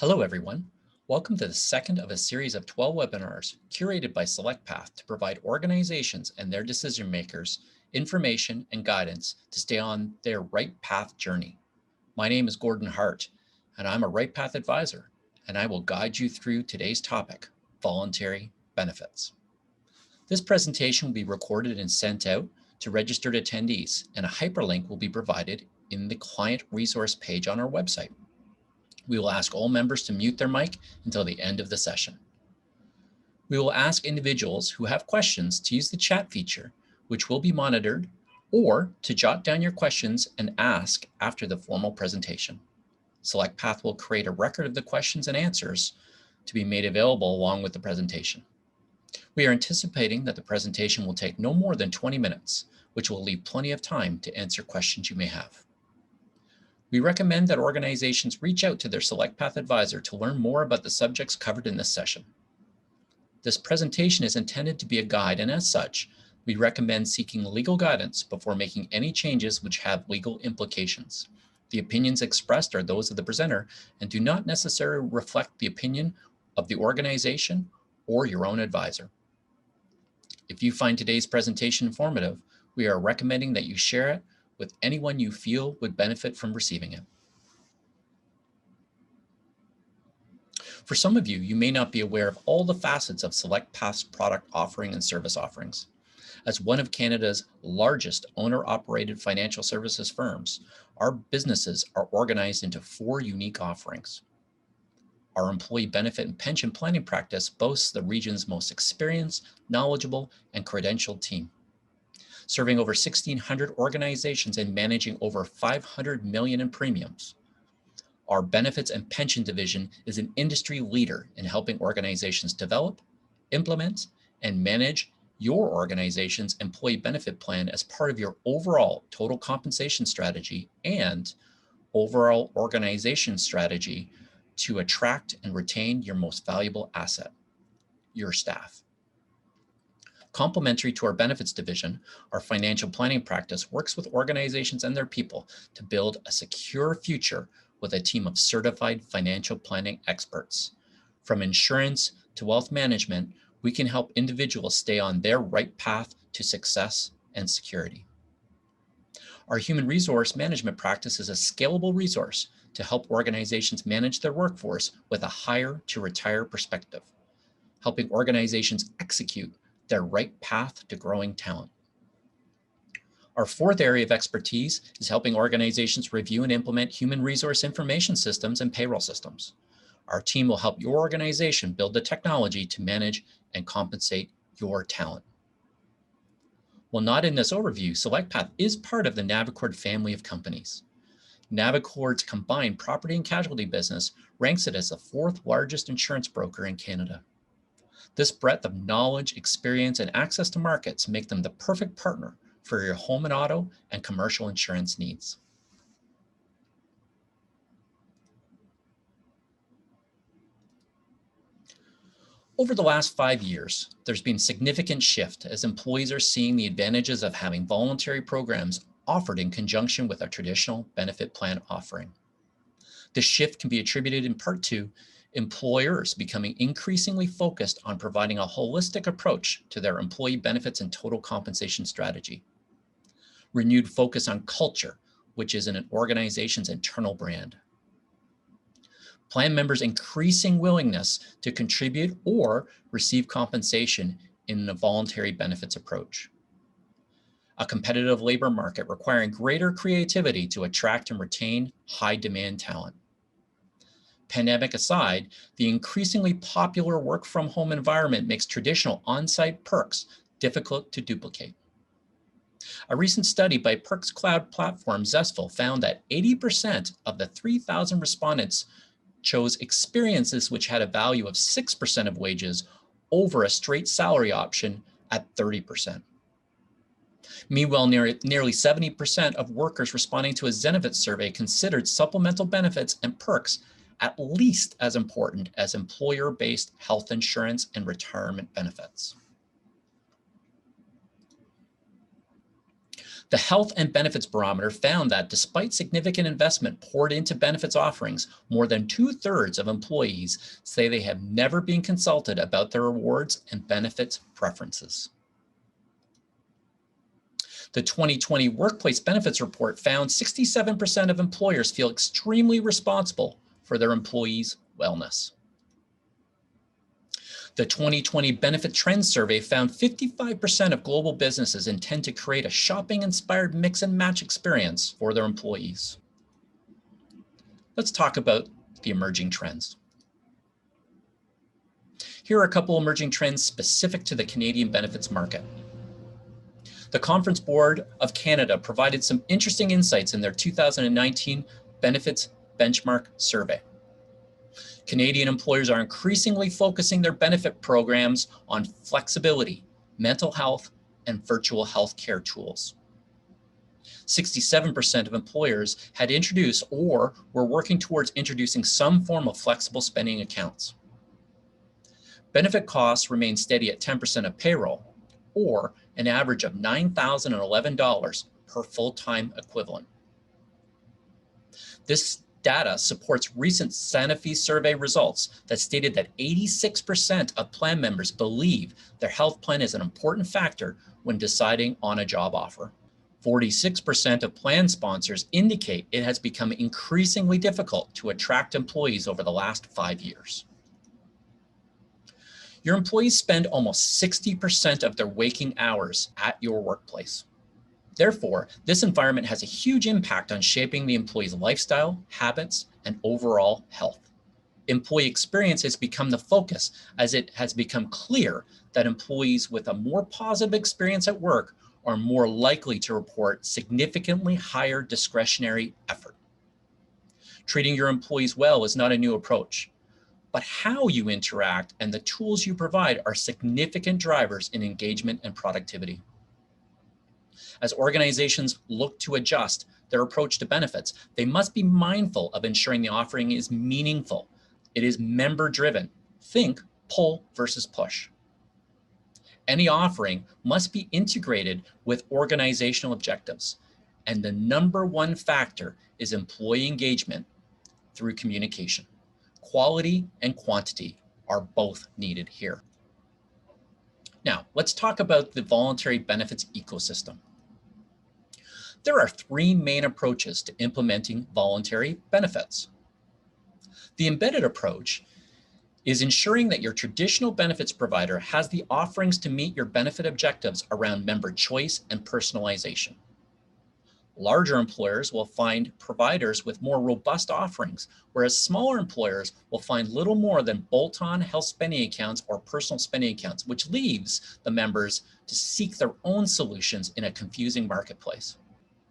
Hello, everyone. Welcome to the second of a series of 12 webinars curated by Selectpath to provide organizations and their decision makers information and guidance to stay on their right path journey. My name is Gordon Hart, and I'm a right path advisor, and I will guide you through today's topic, voluntary benefits. This presentation will be recorded and sent out to registered attendees, and a hyperlink will be provided in the client resource page on our website. We will ask all members to mute their mic until the end of the session. We will ask individuals who have questions to use the chat feature, which will be monitored, or to jot down your questions and ask after the formal presentation. Selectpath will create a record of the questions and answers to be made available along with the presentation. We are anticipating that the presentation will take no more than 20 minutes, which will leave plenty of time to answer questions you may have. We recommend that organizations reach out to their Selectpath advisor to learn more about the subjects covered in this session. This presentation is intended to be a guide, and as such, we recommend seeking legal guidance before making any changes which have legal implications. The opinions expressed are those of the presenter and do not necessarily reflect the opinion of the organization or your own advisor. If you find today's presentation informative, we are recommending that you share it with anyone you feel would benefit from receiving it. For some of you, you may not be aware of all the facets of Selectpath's product offering and service offerings. As one of Canada's largest owner-operated financial services firms, our businesses are organized into 4 unique offerings. Our employee benefit and pension planning practice boasts the region's most experienced, knowledgeable, and credentialed team, serving over 1,600 organizations and managing over $500 million in premiums. Our benefits and pension division is an industry leader in helping organizations develop, implement, and manage your organization's employee benefit plan as part of your overall total compensation strategy and overall organization strategy to attract and retain your most valuable asset, your staff. Complementary to our benefits division, our financial planning practice works with organizations and their people to build a secure future with a team of certified financial planning experts. From insurance to wealth management, we can help individuals stay on their right path to success and security. Our human resource management practice is a scalable resource to help organizations manage their workforce with a hire to retire perspective, helping organizations execute their right path to growing talent. Our 4th area of expertise is helping organizations review and implement human resource information systems and payroll systems. Our team will help your organization build the technology to manage and compensate your talent. While not in this overview, Selectpath is part of the Navicord family of companies. Navicord's combined property and casualty business ranks it as the 4th largest insurance broker in Canada. This breadth of knowledge, experience, and access to markets make them the perfect partner for your home and auto and commercial insurance needs. Over the last 5 years, there's been significant shift as employees are seeing the advantages of having voluntary programs offered in conjunction with a traditional benefit plan offering. This shift can be attributed in part to employers becoming increasingly focused on providing a holistic approach to their employee benefits and total compensation strategy. Renewed focus on culture, which is in an organization's internal brand. Plan members' increasing willingness to contribute or receive compensation in a voluntary benefits approach. A competitive labor market requiring greater creativity to attract and retain high-demand talent. Pandemic aside, the increasingly popular work-from-home environment makes traditional on-site perks difficult to duplicate. A recent study by Perks cloud platform Zestful found that 80% of the 3,000 respondents chose experiences which had a value of 6% of wages over a straight salary option at 30%. Meanwhile, nearly 70% of workers responding to a Zenefits survey considered supplemental benefits and perks at least as important as employer-based health insurance and retirement benefits. The Health and Benefits Barometer found that despite significant investment poured into benefits offerings, more than 2/3 of employees say they have never been consulted about their rewards and benefits preferences. The 2020 Workplace Benefits Report found 67% of employers feel extremely responsible for their employees' wellness. The 2020 Benefit Trends Survey found 55% of global businesses intend to create a shopping-inspired mix and match experience for their employees. Let's talk about the emerging trends. Here are a couple emerging trends specific to the Canadian benefits market. The Conference Board of Canada provided some interesting insights in their 2019 Benefits Benchmark Survey. Canadian employers are increasingly focusing their benefit programs on flexibility, mental health, and virtual health care tools. 67% of employers had introduced or were working towards introducing some form of flexible spending accounts. Benefit costs remain steady at 10% of payroll, or an average of $9,011 per full-time equivalent. This data supports recent Sanofi survey results that stated that 86% of plan members believe their health plan is an important factor when deciding on a job offer. 46% of plan sponsors indicate it has become increasingly difficult to attract employees over the last 5 years. Your employees spend almost 60% of their waking hours at your workplace. Therefore, this environment has a huge impact on shaping the employee's lifestyle, habits, and overall health. Employee experience has become the focus, as it has become clear that employees with a more positive experience at work are more likely to report significantly higher discretionary effort. Treating your employees well is not a new approach, but how you interact and the tools you provide are significant drivers in engagement and productivity. As organizations look to adjust their approach to benefits, they must be mindful of ensuring the offering is meaningful. It is member-driven. Think pull versus push. Any offering must be integrated with organizational objectives, and the number one factor is employee engagement through communication. Quality and quantity are both needed here. Now, let's talk about the voluntary benefits ecosystem. There are 3 main approaches to implementing voluntary benefits. The embedded approach is ensuring that your traditional benefits provider has the offerings to meet your benefit objectives around member choice and personalization. Larger employers will find providers with more robust offerings, whereas smaller employers will find little more than bolt-on health spending accounts or personal spending accounts, which leaves the members to seek their own solutions in a confusing marketplace.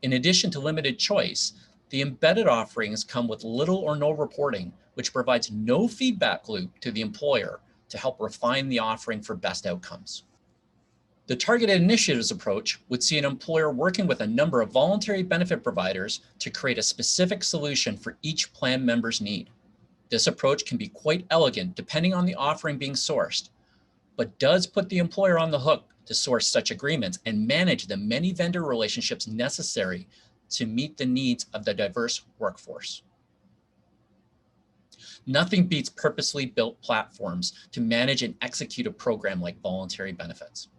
In addition to limited choice, the embedded offerings come with little or no reporting, which provides no feedback loop to the employer to help refine the offering for best outcomes. The targeted initiatives approach would see an employer working with a number of voluntary benefit providers to create a specific solution for each plan member's need. This approach can be quite elegant depending on the offering being sourced, but does put the employer on the hook to source such agreements and manage the many vendor relationships necessary to meet the needs of the diverse workforce. Nothing beats purposely built platforms to manage and execute a program like voluntary benefits.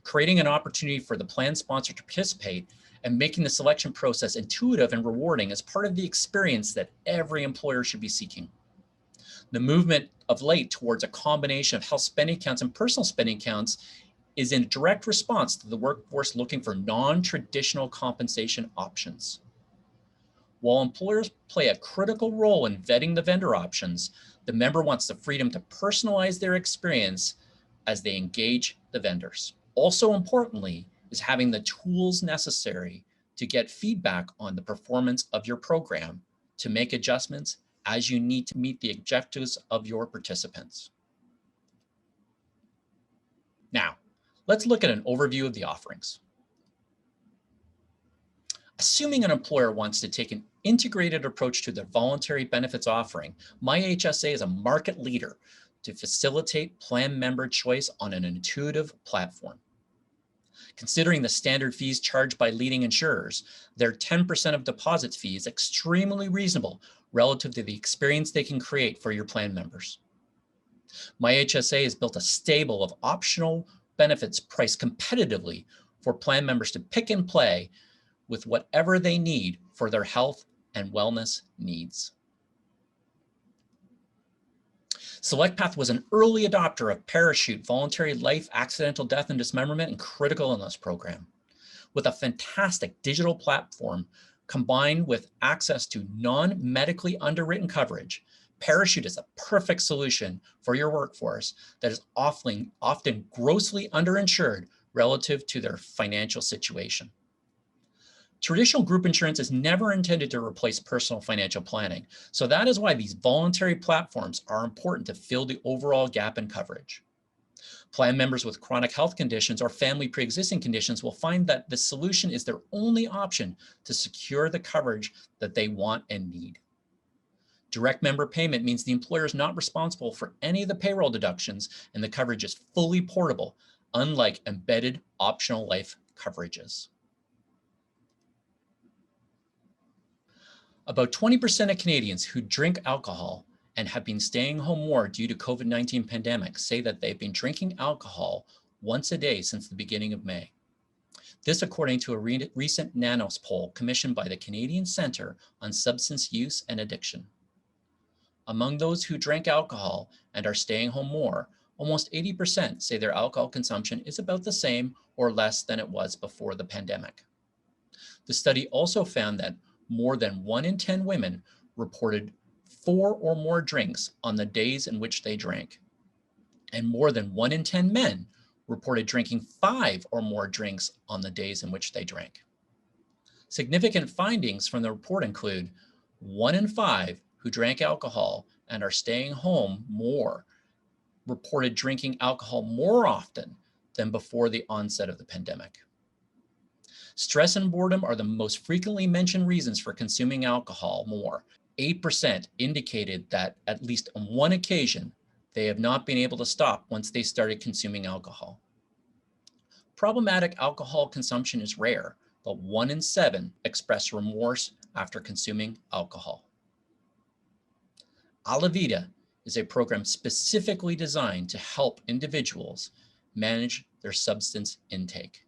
Creating an opportunity for the plan sponsor to participate and making the selection process intuitive and rewarding is part of the experience that every employer should be seeking. The movement of late towards a combination of health spending accounts and personal spending accounts is in direct response to the workforce looking for non-traditional compensation options. While employers play a critical role in vetting the vendor options, the member wants the freedom to personalize their experience as they engage the vendors. Also importantly is having the tools necessary to get feedback on the performance of your program to make adjustments as you need to meet the objectives of your participants. Now, let's look at an overview of the offerings. Assuming an employer wants to take an integrated approach to their voluntary benefits offering, MyHSA is a market leader to facilitate plan member choice on an intuitive platform. Considering the standard fees charged by leading insurers, their 10% of deposits fee is extremely reasonable relative to the experience they can create for your plan members. My HSA has built a stable of optional benefits priced competitively for plan members to pick and play with whatever they need for their health and wellness needs. Selectpath was an early adopter of Parachute Voluntary Life Accidental Death and Dismemberment and Critical Illness Program. With a fantastic digital platform combined with access to non-medically underwritten coverage, Parachute is a perfect solution for your workforce that is often grossly underinsured relative to their financial situation. Traditional group insurance is never intended to replace personal financial planning, so that is why these voluntary platforms are important to fill the overall gap in coverage. Plan members with chronic health conditions or family pre-existing conditions will find that the solution is their only option to secure the coverage that they want and need. Direct member payment means the employer is not responsible for any of the payroll deductions, and the coverage is fully portable, unlike embedded optional life coverages. About 20% of Canadians who drink alcohol and have been staying home more due to COVID-19 pandemic say that they've been drinking alcohol once a day since the beginning of May. This according to a recent Nanos poll commissioned by the Canadian Centre on Substance Use and Addiction. Among those who drank alcohol and are staying home more, almost 80% say their alcohol consumption is about the same or less than it was before the pandemic. The study also found that more than 1 in 10 women reported 4 or more drinks on the days in which they drank, and more than 1 in 10 men reported drinking 5 or more drinks on the days in which they drank. Significant findings from the report include 1 in 5 who drank alcohol and are staying home more reported drinking alcohol more often than before the onset of the pandemic. Stress and boredom are the most frequently mentioned reasons for consuming alcohol more. 8% indicated that at least on one occasion, they have not been able to stop once they started consuming alcohol. Problematic alcohol consumption is rare, but 1 in 7 express remorse after consuming alcohol. Alavida is a program specifically designed to help individuals manage their substance intake.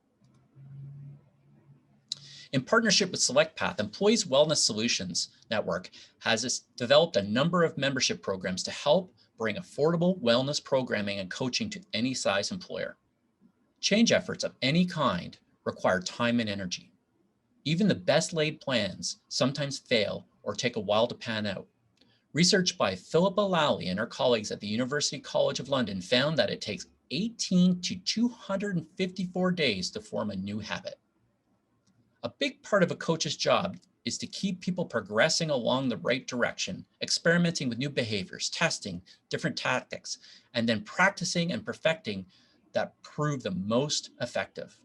In partnership with Selectpath, Employees Wellness Solutions Network has developed a number of membership programs to help bring affordable wellness programming and coaching to any size employer. Change efforts of any kind require time and energy. Even the best laid plans sometimes fail or take a while to pan out. Research by Philippa Lally and her colleagues at the University College of London found that it takes 18 to 254 days to form a new habit. A big part of a coach's job is to keep people progressing along the right direction, experimenting with new behaviors, testing different tactics, and then practicing and perfecting that prove the most effective.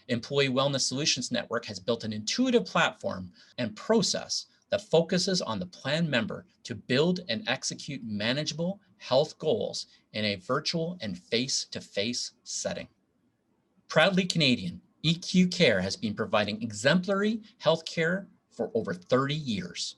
Employee Wellness Solutions Network has built an intuitive platform and process that focuses on the plan member to build and execute manageable health goals in a virtual and face-to-face setting. Proudly Canadian, EQ Care has been providing exemplary healthcare for over 30 years.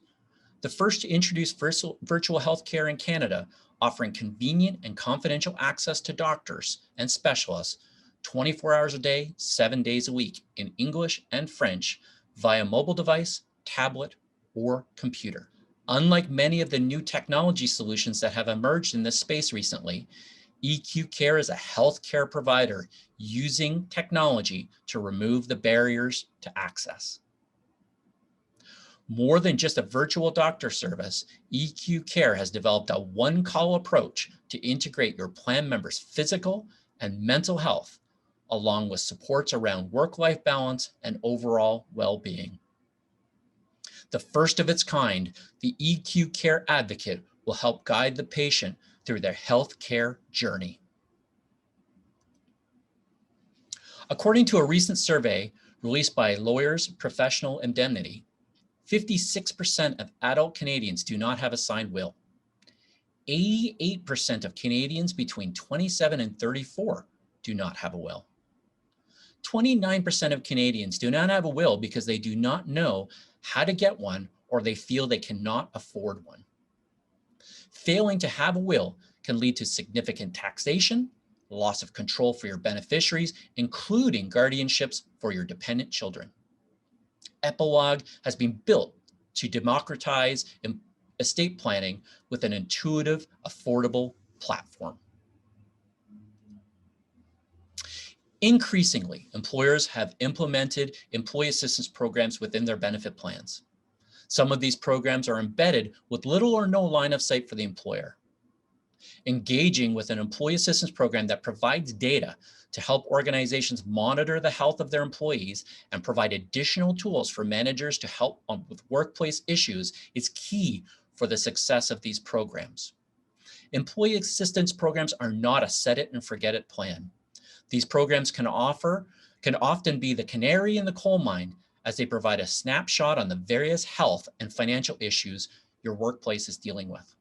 The first to introduce virtual healthcare in Canada, offering convenient and confidential access to doctors and specialists 24 hours a day, 7 days a week in English and French via mobile device, tablet, or computer. Unlike many of the new technology solutions that have emerged in this space recently, EQ Care is a healthcare provider using technology to remove the barriers to access. More than just a virtual doctor service, EQ Care has developed a one-call approach to integrate your plan members' physical and mental health, along with supports around work-life balance and overall well-being. The first of its kind, the EQ Care Advocate will help guide the patient through their healthcare journey. According to a recent survey released by Lawyers Professional Indemnity, 56% of adult Canadians do not have a signed will. 88% of Canadians between 27 and 34 do not have a will. 29% of Canadians do not have a will because they do not know how to get one or they feel they cannot afford one. Failing to have a will can lead to significant taxation, loss of control for your beneficiaries, including guardianships for your dependent children. Epilogue has been built to democratize estate planning with an intuitive, affordable platform. Increasingly, employers have implemented employee assistance programs within their benefit plans. Some of these programs are embedded with little or no line of sight for the employer. Engaging with an employee assistance program that provides data to help organizations monitor the health of their employees and provide additional tools for managers to help with workplace issues is key for the success of these programs. Employee assistance programs are not a set it and forget it plan. These programs can often be the canary in the coal mine as they provide a snapshot on the various health and financial issues your workplace is dealing with.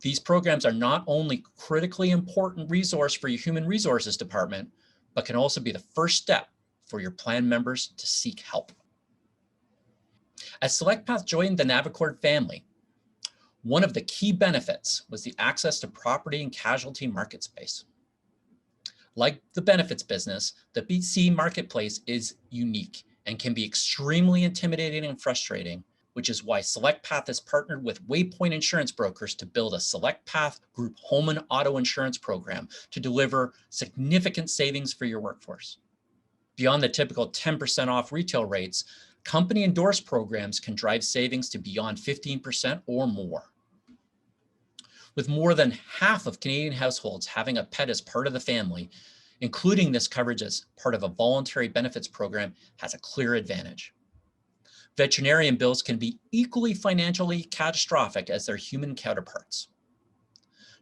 These programs are not only critically important resource for your human resources department, but can also be the first step for your plan members to seek help. As Selectpath joined the Navicord family, one of the key benefits was the access to property and casualty market space. Like the benefits business, the BC marketplace is unique and can be extremely intimidating and frustrating, which is why Selectpath has partnered with Waypoint Insurance Brokers to build a Selectpath Group home and auto insurance program to deliver significant savings for your workforce. Beyond the typical 10% off retail rates, company endorsed programs can drive savings to beyond 15% or more. With more than half of Canadian households having a pet as part of the family, including this coverage as part of a voluntary benefits program has a clear advantage. Veterinarian bills can be equally financially catastrophic as their human counterparts.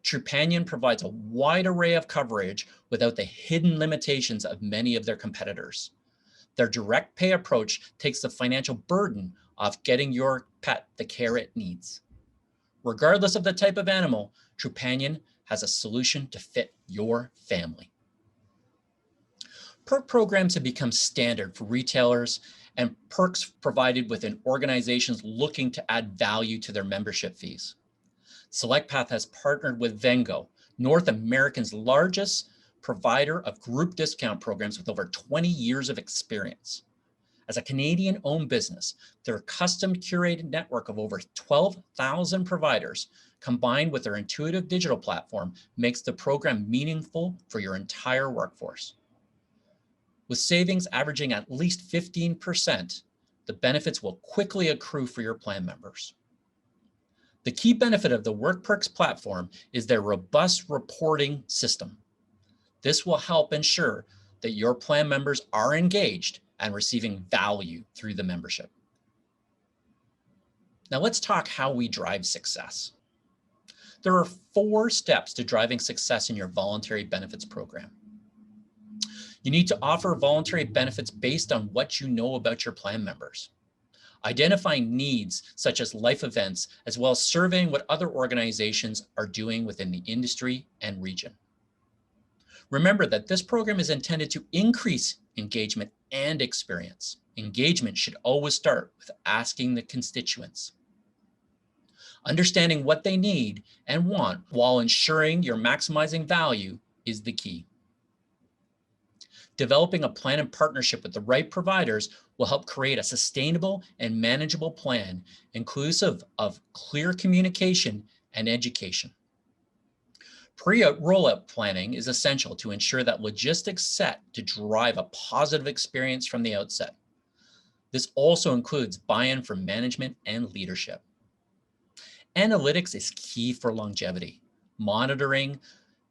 Trupanion provides a wide array of coverage without the hidden limitations of many of their competitors. Their direct pay approach takes the financial burden off getting your pet the care it needs. Regardless of the type of animal, Trupanion has a solution to fit your family. Perk programs have become standard for retailers and perks provided within organizations looking to add value to their membership fees. Selectpath has partnered with Vengo, North America's largest provider of group discount programs with over 20 years of experience. As a Canadian-owned business, their custom curated network of over 12,000 providers, combined with their intuitive digital platform, makes the program meaningful for your entire workforce. With savings averaging at least 15%, the benefits will quickly accrue for your plan members. The key benefit of the WorkPerks platform is their robust reporting system. This will help ensure that your plan members are engaged and receiving value through the membership. Now let's talk how we drive success. There are 4 steps to driving success in your voluntary benefits program. You need to offer voluntary benefits based on what you know about your plan members. Identifying needs such as life events, as well as surveying what other organizations are doing within the industry and region. Remember that this program is intended to increase engagement and experience. Engagement should always start with asking the constituents. Understanding what they need and want while ensuring you're maximizing value is the key. Developing a plan in partnership with the right providers will help create a sustainable and manageable plan, inclusive of clear communication and education. Pre-rollout planning is essential to ensure that logistics set to drive a positive experience from the outset. This also includes buy-in from management and leadership. Analytics is key for longevity. Monitoring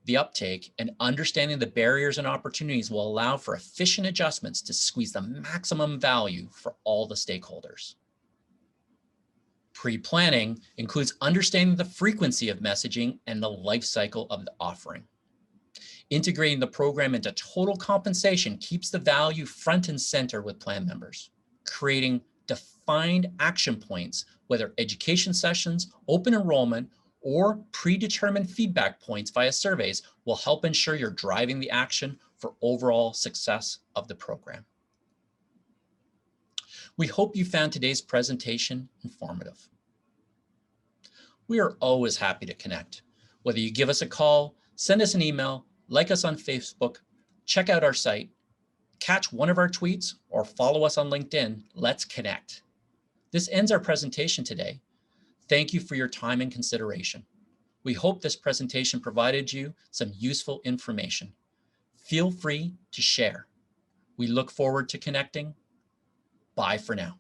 the uptake and understanding the barriers and opportunities will allow for efficient adjustments to squeeze the maximum value for all the stakeholders. Pre-planning includes understanding the frequency of messaging and the life cycle of the offering. Integrating the program into total compensation keeps the value front and center with plan members. Creating defined action points, whether education sessions, open enrollment, or predetermined feedback points via surveys, will help ensure you're driving the action for overall success of the program. We hope you found today's presentation informative. We are always happy to connect. Whether you give us a call, send us an email, like us on Facebook, check out our site, catch one of our tweets, or follow us on LinkedIn, let's connect. This ends our presentation today. Thank you for your time and consideration. We hope this presentation provided you some useful information. Feel free to share. We look forward to connecting. Bye for now.